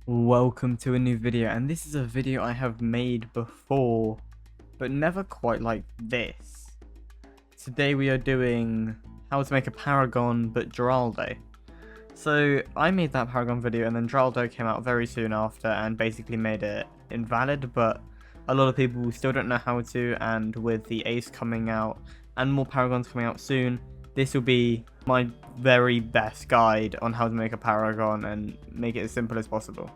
Welcome to a new video, and this is a video I have made before, but never quite like this. Today we are doing how to make a Paragon, but Geraldo. So I made that Paragon video, and then Geraldo came out very soon after and basically made it invalid, but a lot of people still don't know how to, and with the Ace coming out and more Paragons coming out soon, this will be my very best guide on how to make a Paragon and make it as simple as possible.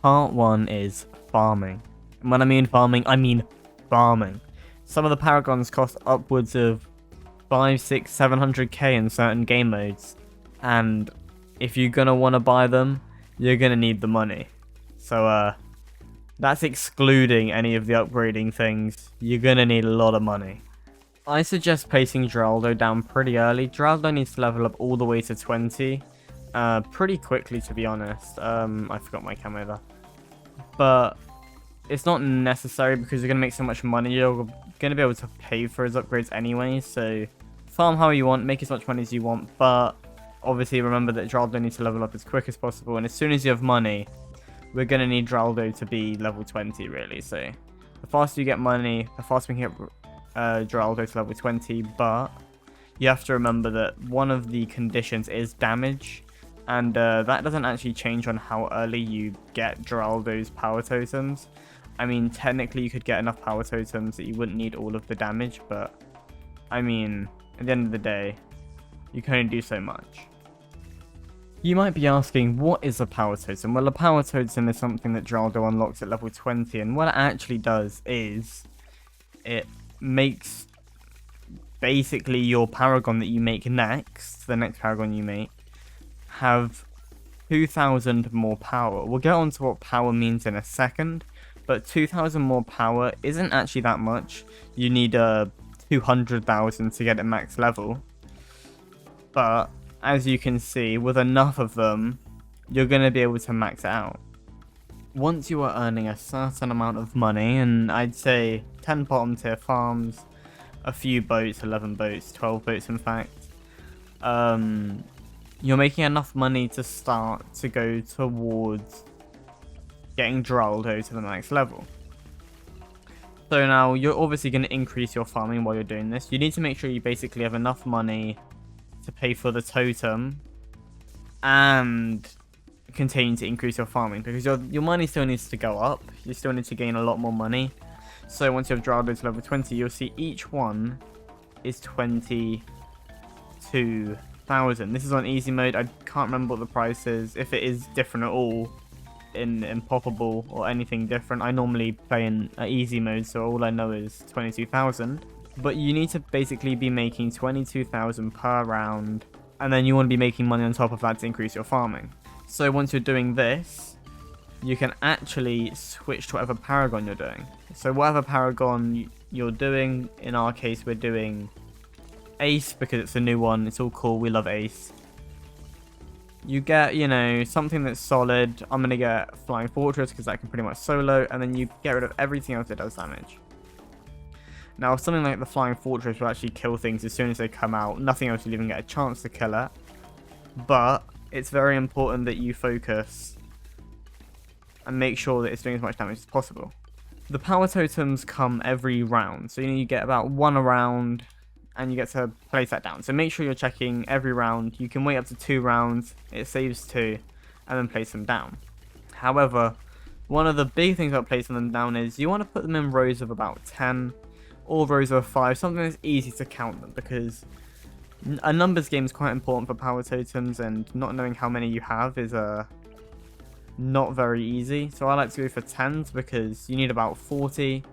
Part 1 is farming. And when I mean farming, I mean farming. Some of the Paragons cost upwards of 5, 6, 700k in certain game modes. And if you're going to want to buy them, you're going to need the money. So that's excluding any of the upgrading things. You're going to need a lot of money. I suggest placing Geraldo down pretty early. Geraldo needs to level up all the way to 20. Pretty quickly, to be honest. I forgot my camo there. But it's not necessary because you're going to make so much money. You're going to be able to pay for his upgrades anyway. So farm how you want, make as much money as you want. But obviously remember that Geraldo needs to level up as quick as possible. And as soon as you have money, we're going to need Geraldo to be level 20 really. So the faster you get money, the faster we can get Geraldo to level 20, but you have to remember that one of the conditions is damage, and that doesn't actually change on how early you get Geraldo's power totems. I mean, technically you could get enough power totems that you wouldn't need all of the damage, but I mean, at the end of the day, you can only do so much. You might be asking, what is a power totem? Well, a power totem is something that Geraldo unlocks at level 20, and what it actually does is it makes basically your Paragon that you make next, the next Paragon you make, have 2,000 more power. We'll get on to what power means in a second, but 2,000 more power isn't actually that much. You need 200,000 to get it max level. But as you can see, with enough of them, you're going to be able to max it out. Once you are earning a certain amount of money, and I'd say 10 bottom tier farms, a few boats, 11 boats, 12 boats in fact, you're making enough money to start to go towards getting Geraldo to the next level. So now you're obviously going to increase your farming while you're doing this. You need to make sure you basically have enough money to pay for the totem and continue to increase your farming, because your money still needs to go up. You still need to gain a lot more money. So once you have Geraldo to level 20, you'll see each one is 22,000. This is on easy mode. I can't remember what the price is, if it is different at all in Impoppable or anything different. I normally play in easy mode, so all I know is 22,000. But you need to basically be making 22,000 per round, and then you want to be making money on top of that to increase your farming. So once you're doing this, you can actually switch to whatever Paragon you're doing. So whatever Paragon you're doing, in our case we're doing Ace because it's a new one. It's all cool, we love Ace. You get, you know, something that's solid. I'm going to get Flying Fortress because that can pretty much solo, and then you get rid of everything else that does damage. Now something like the Flying Fortress will actually kill things as soon as they come out. Nothing else will even get a chance to kill it. But it's very important that you focus and make sure that it's doing as much damage as possible. The power totems come every round, so you get about one a round, and you get to place that down. So make sure you're checking every round. You can wait up to 2 rounds, it saves 2, and then place them down. However, one of the big things about placing them down is you want to put them in rows of about 10, or rows of 5, something that's easy to count them, because a numbers game is quite important for power totems, and not knowing how many you have is not very easy. So I like to go for 10s because you need about 40.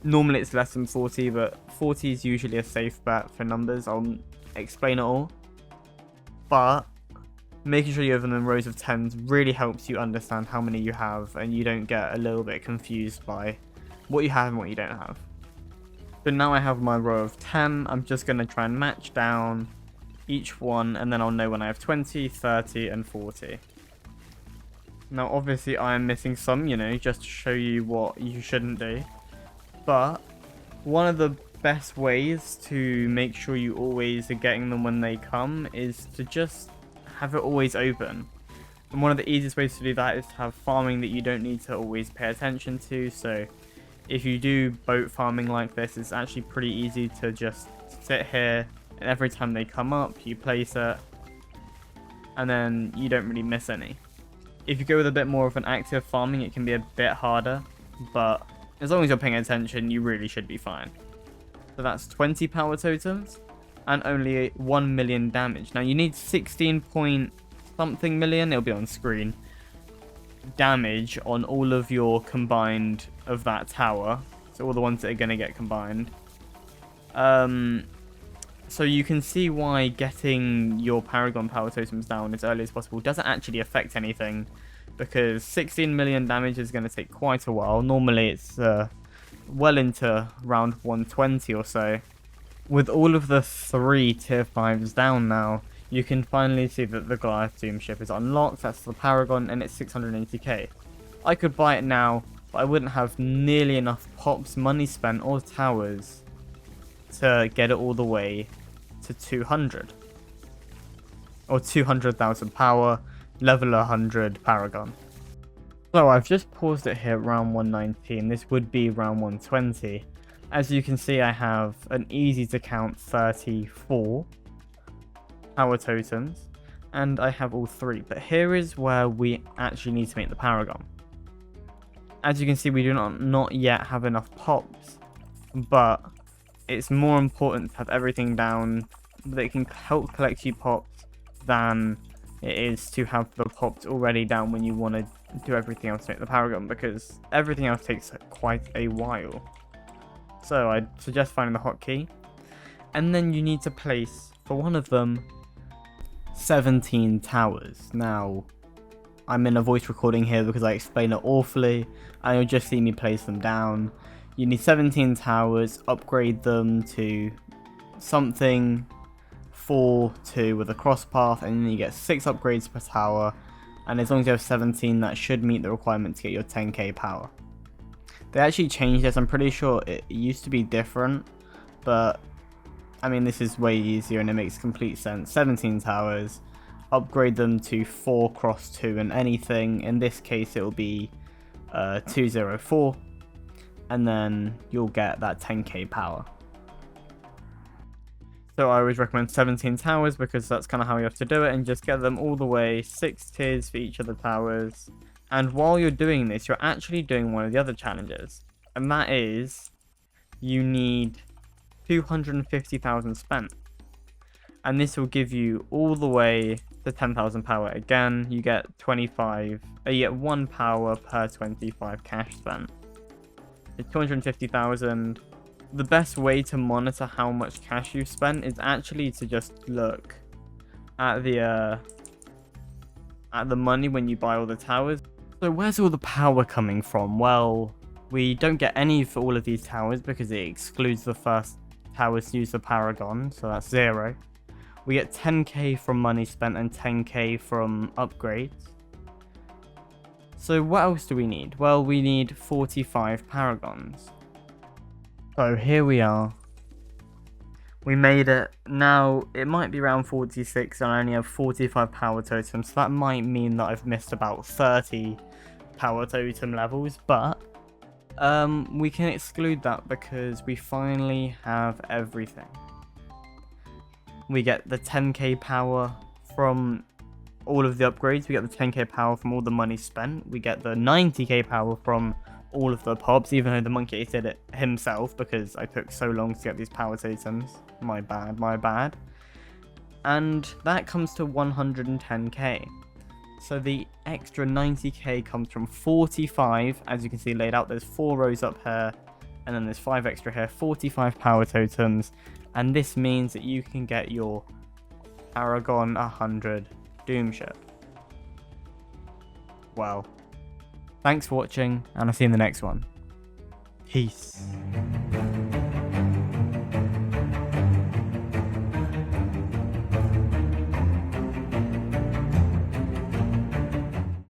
Normally it's less than 40, but 40 is usually a safe bet for numbers. I'll explain it all. But making sure you have them in rows of 10s really helps you understand how many you have, and you don't get a little bit confused by what you have and what you don't have. So now I have my row of 10. I'm just going to try and match down each one, and then I'll know when I have 20, 30, and 40. Now obviously I am missing some, you know, just to show you what you shouldn't do. But one of the best ways to make sure you always are getting them when they come is to just have it always open. And one of the easiest ways to do that is to have farming that you don't need to always pay attention to. So if you do boat farming like this, it's actually pretty easy to just sit here, and every time they come up, you place it, and then you don't really miss any. If you go with a bit more of an active farming, it can be a bit harder, but as long as you're paying attention, you really should be fine. So that's 20 power totems and only 1 million damage. Now you need 16 point something million, it'll be on screen, damage on all of your combined of that tower. So all the ones that are going to get combined. So you can see why getting your Paragon power totems down as early as possible doesn't actually affect anything, because 16 million damage is going to take quite a while. Normally it's well into round 120 or so. With all of the 3 tier 5s down now, you can finally see that the Goliath Doom ship is unlocked. That's the Paragon, and it's 680k. I could buy it now, but I wouldn't have nearly enough pops, money spent, or towers to get it all the way to 200. Or 200,000 power, level 100 Paragon. So I've just paused it here at round 119. This would be round 120. As you can see, I have an easy to count 34 power totems, and I have all 3. But here is where we actually need to make the Paragon. As you can see, we do not yet have enough pops, but it's more important to have everything down that can help collect you pops than it is to have the pops already down when you want to do everything else to make the Paragon, because everything else takes quite a while. So I'd suggest finding the hotkey, and then you need to place, for one of them, 17 towers. Now, I'm in a voice recording here because I explain it awfully, and you'll just see me place them down. You need 17 towers, upgrade them to something 4-2 with a cross path, and then you get 6 upgrades per tower, and as long as you have 17, that should meet the requirement to get your 10k power. They actually changed this. I'm pretty sure it used to be different, but I mean, this is way easier and it makes complete sense. 17 towers, upgrade them to 4x2 and anything. In this case, it will be 204, and then you'll get that 10k power. So I always recommend 17 towers because that's kind of how you have to do it, and just get them all the way, 6 tiers for each of the towers. And while you're doing this, you're actually doing one of the other challenges, and that is you need 250,000 spent, and this will give you all the way to 10,000 power. Again, you get 1 power per 25 cash spent. It's 250,000. The best way to monitor how much cash you've spent is actually to just look at the money when you buy all the towers. So where's all the power coming from? Well, we don't get any for all of these towers because it excludes the first towers to use the Paragon, so that's 0. We get 10k from money spent and 10k from upgrades. So what else do we need? Well, we need 45 Paragons. So here we are. We made it. Now, it might be around 46 and I only have 45 power totems, so that might mean that I've missed about 30 power totem levels, but we can exclude that because we finally have everything. We get the 10k power from all of the upgrades, we get the 10k power from all the money spent, we get the 90k power from all of the pops, even though the monkey Ace did it himself because I took so long to get these power totems. My bad. And that comes to 110k. So the extra 90k comes from 45, as you can see laid out. There's 4 rows up here, and then there's 5 extra here, 45 power totems, and this means that you can get your Paragon 100 Doom ship. Wow. Thanks for watching, and I'll see you in the next one. Peace.